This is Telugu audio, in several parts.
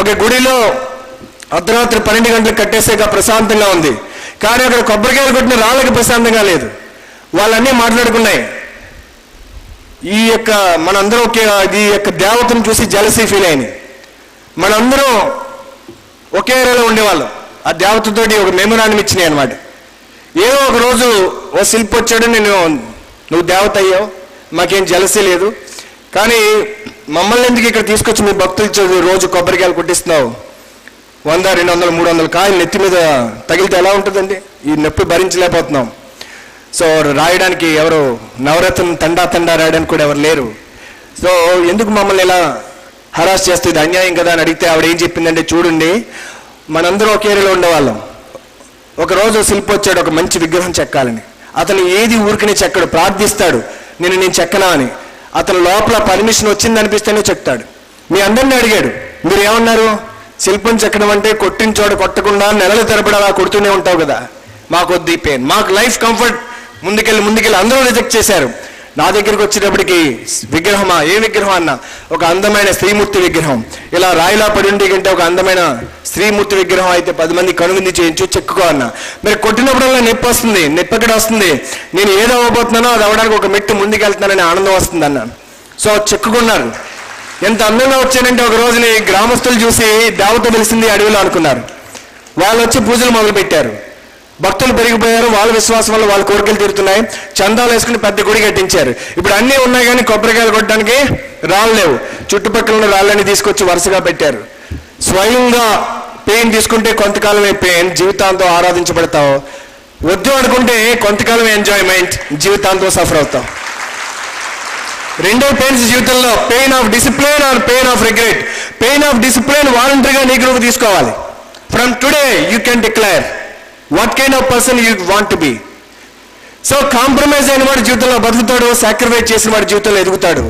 ఒక గుడిలో అర్ధరాత్రి 12 గంటలకు కట్టేసాక ప్రశాంతంగా ఉంది, కానీ అక్కడ కొబ్బరికాయలు కొట్టిన రాళ్ళకి ప్రశాంతంగా లేదు. వాళ్ళన్నీ మాట్లాడుకున్నాయి. ఈ యొక్క మనందరం ఈ యొక్క దేవతను చూసి జలసీ ఫీల్ అయింది. మనందరం ఒకే ఏరియాలో ఉండేవాళ్ళం. ఆ దేవతతోటి ఒక మెమొరాండం ఇచ్చినాయి అనమాట. ఏదో ఒక రోజు ఓ శిల్పి వచ్చాడు, నువ్వు దేవత అయ్యావు, మాకేం జలసీ లేదు, కానీ మమ్మల్ని ఎందుకు ఇక్కడ తీసుకొచ్చి మీ భక్తులు రోజు కొబ్బరికాయలు కొట్టిస్తున్నావు, 100, 200, 300 కాయలు నెత్తి మీద తగిలితే ఎలా ఉంటుందండి? ఈ నొప్పి భరించలేకపోతున్నాం. సో రాయడానికి ఎవరు నవరత్నం తండా రాయడానికి కూడా ఎవరు లేరు. సో ఎందుకు మమ్మల్ని ఇలా హరాస్ చేస్తే, ఇది అన్యాయం కదా అని అడిగితే ఆవిడ ఏం చెప్పిందంటే, చూడండి మనందరూ ఒక ఏరియాలో ఉండేవాళ్ళం. ఒకరోజు శిల్పి వచ్చాడు ఒక మంచి విగ్రహం చెక్కాలని. అతను ఏది ఊరికనే చెక్కడు, ప్రార్థిస్తాడు నేను చెక్కనా అని. అతను లోపల పర్మిషన్ వచ్చిందనిపిస్తేనే చెప్తాడు. మీ అందరినీ అడిగాడు, మీరు ఏమన్నారు? శిల్పం చెక్కడం అంటే కొట్టిన చోట కొట్టకుండా నెలల తరబడి అలా కొడుతూనే ఉంటావు కదా, మాకు వద్దు ఈ పెయిన్, మాకు లైఫ్ కంఫర్ట్, ముందుకెళ్ళి అందరూ రిజెక్ట్ చేశారు. నా దగ్గరికి వచ్చేటప్పటికి విగ్రహమా, ఏ విగ్రహం అన్నా, ఒక అందమైన స్త్రీమూర్తి విగ్రహం, ఇలా రాయిలా పడి ఉండి కంటే ఒక అందమైన స్త్రీమూర్తి విగ్రహం అయితే 10 మంది కనుగొంది చేయించు, చెక్కుకో అన్నా. మీరు కొట్టినప్పుడల్లా నొప్పి వస్తుంది, నొప్పి ఎక్కడ వస్తుంది, నేను ఏదో అవ్వబోతున్నానో అది అవ్వడానికి ఒక మెట్టు ముందుకెళ్తున్నానని ఆనందం వస్తుంది అన్నాను. సో చెక్కుకున్నారు. ఎంత అందంగా వచ్చానంటే ఒక రోజుని గ్రామస్తులు చూసి దేవత తెలిసింది అడవిలో అనుకున్నారు. వాళ్ళు వచ్చి పూజలు మొదలుపెట్టారు. భక్తులు పెరిగిపోయారు, వాళ్ళ విశ్వాసం వల్ల వాళ్ళ కోరికలు తీరుతున్నాయి. చందాలు వేసుకుని పెద్ద గుడి కట్టించారు. ఇప్పుడు అన్నీ ఉన్నాయి కానీ కొబ్బరికాయలు కొట్టడానికి రాళ్ళు లేవు. చుట్టుపక్కల ఉన్న రాళ్ళని తీసుకొచ్చి వరుసగా పెట్టారు. స్వయంగా పెయిన్ తీసుకుంటే కొంతకాలమే పెయిన్, జీవితాంతం ఆరాధించబడతావు. వద్దు అనుకుంటే కొంతకాలం ఎంజాయ్మెంట్, జీవితాంతం సఫర్ అవుతావు. రెండో పెయిన్స్ జీవితంలో, pain of discipline are pain of regret. Pain of discipline వాలంటరీగా నీకు నువ్వు తీసుకోవాలి. From today you can declare what kind of person you want to be. So compromise అయిన వాడు జీవితంలో బతుకుతాడు, సాక్రిఫైస్ చేసిన వాడు జీవితంలో ఎదుగుతాడు.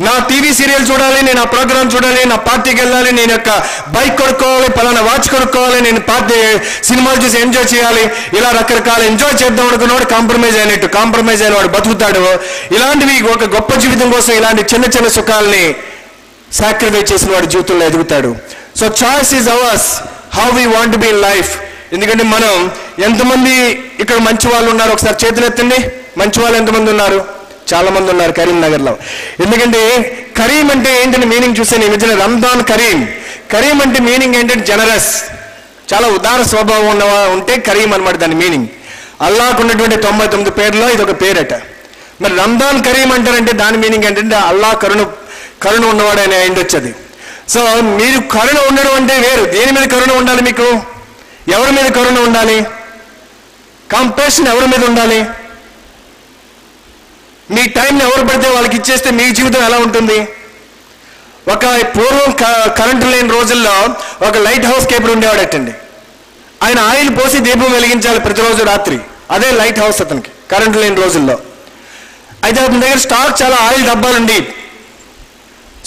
నా టీవీ సీరియల్ చూడాలి, నేను ఆ ప్రోగ్రామ్ చూడాలి, నా పార్టీకి వెళ్ళాలి, నేను యొక్క బైక్ కొనుక్కోవాలి, పలానా వాచ్ కొనుక్కోవాలి, నేను పార్టీ సినిమాలు చూసి ఎంజాయ్ చేయాలి, ఇలా రకరకాల ఎంజాయ్ చేద్దాం అనుకున్నవాడు కాంప్రమైజ్ అయినట్టు. కాంప్రమైజ్ అయిన వాడు బతుకుతాడు. ఇలాంటివి ఒక గొప్ప జీవితం కోసం ఇలాంటి చిన్న చిన్న సుఖాలని సాక్రిఫైస్ చేసిన వాడు జీవితంలో ఎదుగుతాడు. So choice is ours, how we want to be in life. ఎందుకంటే మనం ఎంతమంది ఇక్కడ మంచి వాళ్ళు ఉన్నారు ఒకసారి చేతులు ఎత్తండి. మంచి వాళ్ళు ఎంతమంది ఉన్నారు? చాలా మంది ఉన్నారు కరీంనగర్లో. ఎందుకంటే కరీం అంటే ఏంటని మీనింగ్ చూసాను ఈ మధ్యన. రంజాన్ కరీం. కరీం అంటే మీనింగ్ ఏంటంటే జనరస్, చాలా ఉదార స్వభావం ఉంటే కరీం అనమాట దాని మీనింగ్. అల్లాహకు ఉన్నటువంటి 99 పేర్లో ఇది ఒక పేరట. మరి రంజాన్ కరీం అంటారంటే దాని మీనింగ్ ఏంటంటే అల్లాహ్ కరుణ ఉన్నవాడు అని అయిండొచ్చది. సో మీరు కరుణ ఉండడం అంటే వేరు. దేని మీద కరుణ ఉండాలి మీకు? ఎవరి మీద కరుణ ఉండాలి? కంపాషన్ ఎవరి మీద ఉండాలి? మీ టైంని ఎవరు పడితే వాళ్ళకి ఇచ్చేస్తే మీ జీవితం ఎలా ఉంటుంది? ఒక పూర్వం కరెంటు లేని రోజుల్లో ఒక లైట్ హౌస్ కీపర్ ఉండేవాడటండి. ఆయన ఆయిల్ పోసి దీపం వెలిగించాలి ప్రతిరోజు రాత్రి. అదే లైట్ హౌస్ అతనికి కరెంటు లేని రోజుల్లో. అయితే అతని దగ్గర స్టాక్ చాలా ఆయిల్ డబ్బాలుండి.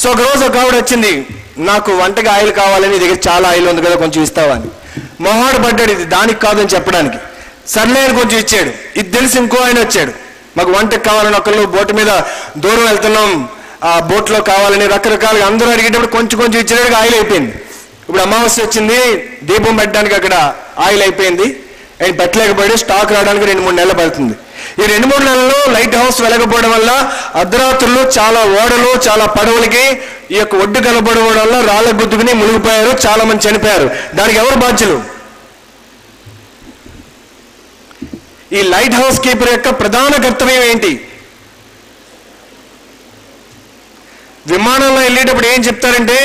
సో ఒక రోజు ఒక ఆవిడ వచ్చింది, నాకు వంటకి ఆయిల్ కావాలని, దగ్గర చాలా ఆయిల్ ఉంది కదా కొంచెం ఇస్తావా అని. మొహాడు పడ్డాడు, ఇది దానికి కాదని చెప్పడానికి. సర్లే అని కొంచెం ఇచ్చాడు. ఇది తెలిసి ఇంకో ఆయన వచ్చాడు, మాకు వంటకి కావాలని. ఒకళ్ళు బోటు మీద దూరం వెళ్తున్నాం, ఆ బోట్లో కావాలని రకరకాలుగా అందరూ అడిగేటప్పుడు కొంచెం కొంచెం ఇచ్చినట్టుగా ఆయిల్ అయిపోయింది. ఇప్పుడు అమావాస్య వచ్చింది, దీపం పెట్టడానికి అక్కడ ఆయిల్ అయిపోయింది. ఆయన పెట్టలేకపోయాడు. స్టాక్ రావడానికి 2-3 నెలలు పడుతుంది. ఈ 2-3 నెలల్లో లైట్ హౌస్ వెలగపోవడం వల్ల అర్ధరాత్రుల్లో చాలా ఓడలు, చాలా పడవలకి ఈ యొక్క ఒడ్డు కలపడం వల్ల రాళ్ళ గుద్దుకుని మునిగిపోయారు, చాలా మంది చనిపోయారు. దానికి ఎవరు బాధ్యులు? ఈ లైట్ హౌస్ కీపర్ యొక్క ప్రధాన కర్తవ్యం ఏంటి? విమానంలో వెళ్ళేటప్పుడు ఏం చెప్తారంటే,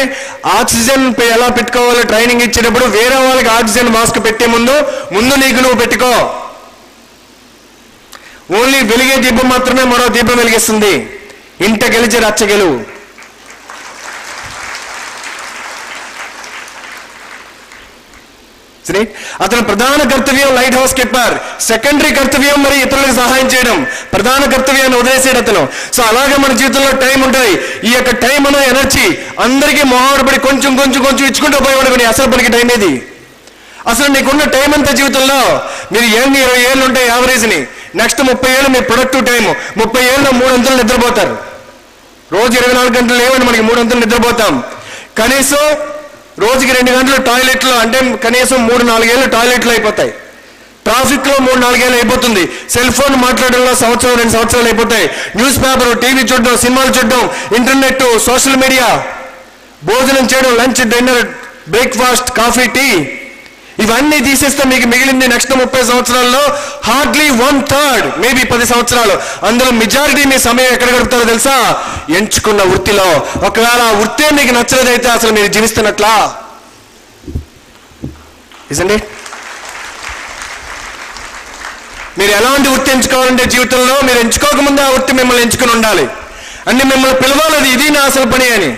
ఆక్సిజన్ ఎలా పెట్టుకోవాలో ట్రైనింగ్ ఇచ్చేటప్పుడు వేరే వాళ్ళకి ఆక్సిజన్ మాస్క్ పెట్టే ముందు నీకు నువ్వు పెట్టుకో. ఓన్లీ వెలిగే దీపం మాత్రమే మరో దీపం వెలిగిస్తుంది. ఇంట గెలిచి రచ్చ గెలువు. అతని ప్రధాన కర్తవ్యం లైట్ హౌస్ కీపర్. సెకండరీ కర్తవ్యం మరి ఇతరులకు సహాయం చేయడం. ప్రధాన కర్తవ్యాన్ని వదిలేసాడు అతను. సో అలాగే మన జీవితంలో టైం ఉంటుంది. ఈ యొక్క టైం అనే ఎనర్జీ అందరికీ మొహాడుపడి కొంచెం కొంచెం కొంచెం ఇచ్చుకుంటూ పోయేవాడు. అసలు పనికి టైం ఏది? అసలు నీకున్న టైం అంతా జీవితంలో మీరు 20 ఏళ్ళు ఉంటాయి యావరేజ్ని. నెక్స్ట్ 30 ఏళ్ళు మీ ప్రొడక్టివ్ టైము. 30 ఏళ్ళు 3 అంతలు నిద్రపోతారు. రోజు 24 గంటలు లేవండి, మనకి 3 అంతలు నిద్రపోతాం. కనీసం రోజుకి 2 గంటలు టాయిలెట్లో, అంటే కనీసం 3-4 ఏళ్ళు టాయిలెట్లు అయిపోతాయి. ట్రాఫిక్లో 3-4 ఏళ్ళు అయిపోతుంది. సెల్ ఫోన్ మాట్లాడడంలో 1-2 సంవత్సరాలు అయిపోతాయి. న్యూస్ పేపర్, టీవీ చూడడం, సినిమాలు చూడడం, ఇంటర్నెట్, సోషల్ మీడియా, భోజనం చేయడం, lunch, dinner, breakfast, coffee, tea, ఇవన్నీ తీసేస్తే మీకు మిగిలింది నెక్స్ట్ 30 సంవత్సరాల్లో హార్డ్లీ 1/3, మేబీ 10 సంవత్సరాలు. అందులో మెజారిటీ మీ సమయం ఎక్కడ గడుపుతారో తెలుసా? ఎంచుకున్న వృత్తిలో. ఒకవేళ ఆ వృత్తే మీకు నచ్చలేదైతే అసలు మీరు జీవిస్తున్నట్లా? ఇజండి. మీరు ఎలాంటి వృత్తి ఎంచుకోవాలంటే జీవితంలో మీరు ఎంచుకోకముందే ఆ వృత్తి మిమ్మల్ని ఎంచుకుని ఉండాలి. అంటే మిమ్మల్ని పిలవాలి, ఇది నా అసలు పని అని.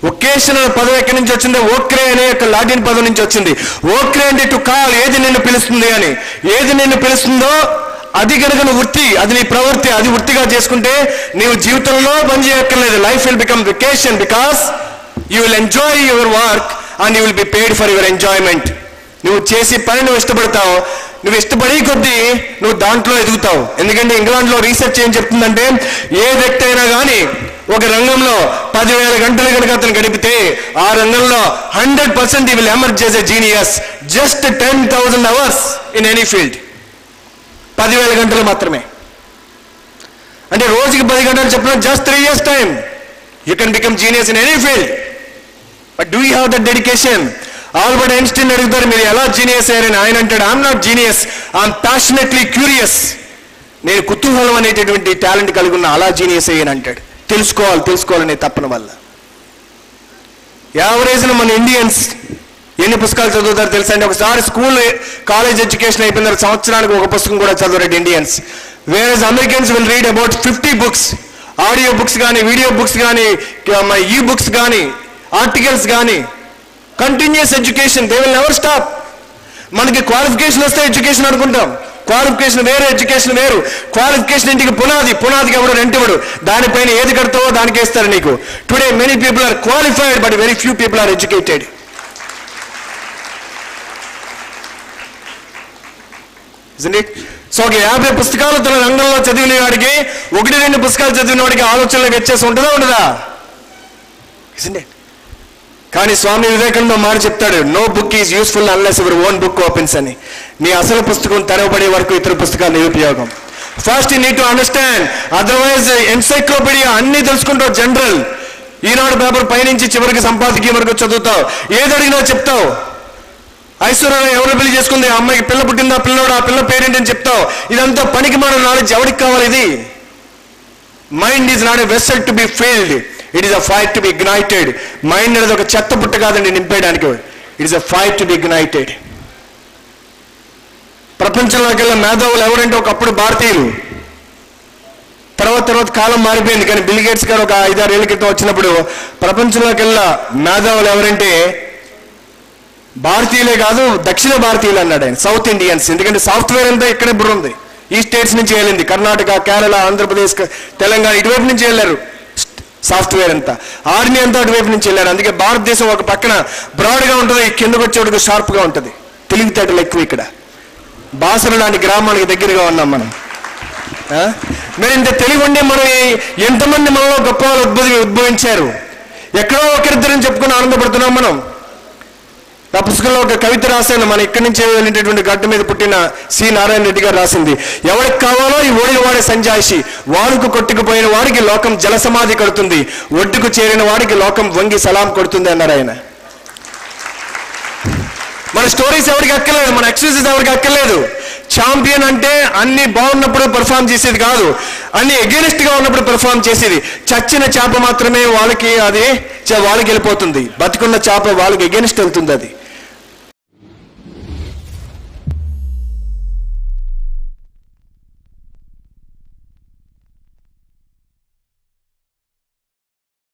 ఒకేషనల్ పదం ఎక్కడి నుంచి వచ్చింది? ఓక్రే అనే యొక్క లాటిన్ పదం నుంచి వచ్చింది. ఓక్రే అంటే టు కాల్, ఏది నిన్ను పిలుస్తుంది అని. ఏది నిన్ను పిలుస్తుందో అది కనుక నువ్వు వృత్తి, అది నీ ప్రవృత్తి, అది వృత్తిగా చేసుకుంటే నీవు జీవితంలో పని చేయక్కర్లేదు. Life will become vacation because you will enjoy your work and you will be paid for your enjoyment. నువ్వు చేసే పని నువ్వు ఇష్టపడతావు, నువ్వు ఇష్టపడే కొద్దీ నువ్వు దాంట్లో ఎదుగుతావు. ఎందుకంటే ఇంగ్లాండ్లో రీసెర్చ్ ఏం చెప్తుందంటే, ఏ వ్యక్తి అయినా కానీ ఒక రంగంలో 10,000 గంటలు కనుక అతను గడిపితే ఆ రంగంలో 100% he will emerge as a genius. Just 10,000 hours in any field. 10,000 గంటలు మాత్రమే. అంటే రోజుకి 10 గంటలు చెప్పిన just 3 years time you can become genius in any field. But do you have that dedication? Albert Einstein అడుగుతారు, మీరు ఎలా జీనియస్ అయ్యారని. ఆయన అంటాడు, I'm not genius, I'm passionately curious. నేను కుతూహలం అనేటటువంటి టాలెంట్ కలిగి ఉన్న, అలా జీనియస్ అయ్యాను అంటాడు. తెలుసుకోవాలనే తప్పన వల్ల. యావరేజ్లో మన ఇండియన్స్ ఎన్ని పుస్తకాలు చదువుతారు తెలుసా అండి? ఒకసారి స్కూల్, కాలేజ్ ఎడ్యుకేషన్ అయిపోయిన తర్వాత సంవత్సరానికి ఒక పుస్తకం కూడా చదవరు Indians. Whereas Americans will read about 50 books, audio books కానీ, వీడియో బుక్స్ కానీ, ఈ బుక్స్ కానీ, ఆర్టికల్స్ కానీ. Continuous education, they will never stop. మనకి క్వాలిఫికేషన్ వస్తే ఎడ్యుకేషన్ అనుకుంటాం. క్వాలిఫికేషన్ వేరు, ఎడ్యుకేషన్ వేరు. క్వాలిఫికేషన్ ఇంటికి పునాదికి ఎవడు రెంట్ ఇవ్వడు. దానిపైన ఏది కడతావో దానికి వేస్తారు నీకు. Today many people are qualified but very few people are educated. So ఒక 50 పుస్తకాలు తన రంగంలో చదివిన వాడికి, 1-2 పుస్తకాలు చదివిన వాడికి ఆలోచనలో వ్యత్యాసం ఉంటుందా ఉండదా? కానీ స్వామి వివేకానంద మాట చెప్తాడు, no book is useful unless your own book opens అని. నీ అసలు పుస్తకం తెరవబడే వరకు ఇతర పుస్తకాలు నిరుపయోగం. First you need to understand, otherwise encyclopedia అన్ని తెలుసుకుంటావు. జనరల్ ఈనాడు పేపర్ పైనుంచి చివరికి సంపాదకీయం వరకు చదువుతావు. ఏది అడిగినా చెప్తావు. ఐశ్వర్య ఎవరు పెళ్లి చేసుకుంది, ఆ అమ్మాయికి పిల్ల పుట్టిందా, పిల్లడు, ఆ పిల్ల పేరెంట్ అని చెప్తావు. ఇదంతా పనికి మాలిన నాలెడ్జ్. ఎవరికి కావాలి ఇది? Mind is not a vessel to be filled, it is a fire to be ignited. Mind అనేది ఒక చెత్త పుట్ట కాదండి నింపేయడానికి. It is a fire to be ignited. ప్రపంచంలోకెల్లా మేధావులు ఎవరంటే ఒకప్పుడు భారతీయులు. తర్వాత కాలం మారిపోయింది. కానీ బిల్ గేట్స్ గారు ఒక 5-6 ఏళ్ల క్రితం వచ్చినప్పుడు ప్రపంచంలోకెల్లా మేధావులు ఎవరంటే భారతీయులే కాదు, దక్షిణ భారతీయులు అన్నాడు ఆయన. South Indians. ఎందుకంటే సాఫ్ట్వేర్ అంతా ఇక్కడే బుర్ర ఉంది. ఈ స్టేట్స్ నుంచి వెళ్ళింది. కర్ణాటక, కేరళ, ఆంధ్రప్రదేశ్, తెలంగాణ, ఇటువైపు నుంచి వెళ్ళారు సాఫ్ట్వేర్ అంతా. ఆర్మీ అంతా అటువైపు నుంచి వెళ్ళారు. అందుకే భారతదేశం ఒక పక్కన బ్రాడ్గా ఉంటుంది, కిందకు వచ్చేటికి షార్ప్గా ఉంటుంది. తెలివితేటలు ఎక్కువ ఇక్కడ. బాసర లాంటి గ్రామానికి దగ్గరగా ఉన్నాం మనం. మరి ఇంత తెలివి ఉండి మనం ఎంతమంది మనలో గొప్ప వాళ్ళు ఉద్భవించారు. ఎక్కడో ఒకరిద్దరని చెప్పుకుని ఆనందపడుతున్నాం మనం. ఆ పుస్తకంలో ఒక కవిత రాశాను, మన ఇక్కడి నుంచి వెళ్ళేటటువంటి గడ్డ మీద పుట్టిన సి నారాయణ రెడ్డి గారు రాసింది. ఎవరికి కావాలో ఈ ఓడిన వాడే సంజాయిషి, వాడుకు కొట్టుకుపోయిన వాడికి లోకం జలసమాధి కడుతుంది, ఒడ్డుకు చేరిన వాడికి లోకం వంగి సలాం కొడుతుంది అన్నారు ఆయన. మన స్టోరీస్ ఎవరికి అక్కర్లేదు, మన ఎక్స్క్యూజెస్ ఎవరికి అక్కర్లేదు. ఛాంపియన్ అంటే అన్ని బాగున్నప్పుడు పెర్ఫామ్ చేసేది కాదు, అన్ని ఎగెనిస్ట్ గా ఉన్నప్పుడు పెర్ఫామ్ చేసేది. చచ్చిన చేప మాత్రమే వాళ్ళకి వెళ్ళిపోతుంది, బతుకున్న చేప వాళ్ళకి ఎగెనిస్ట్ వెళ్తుంది. అది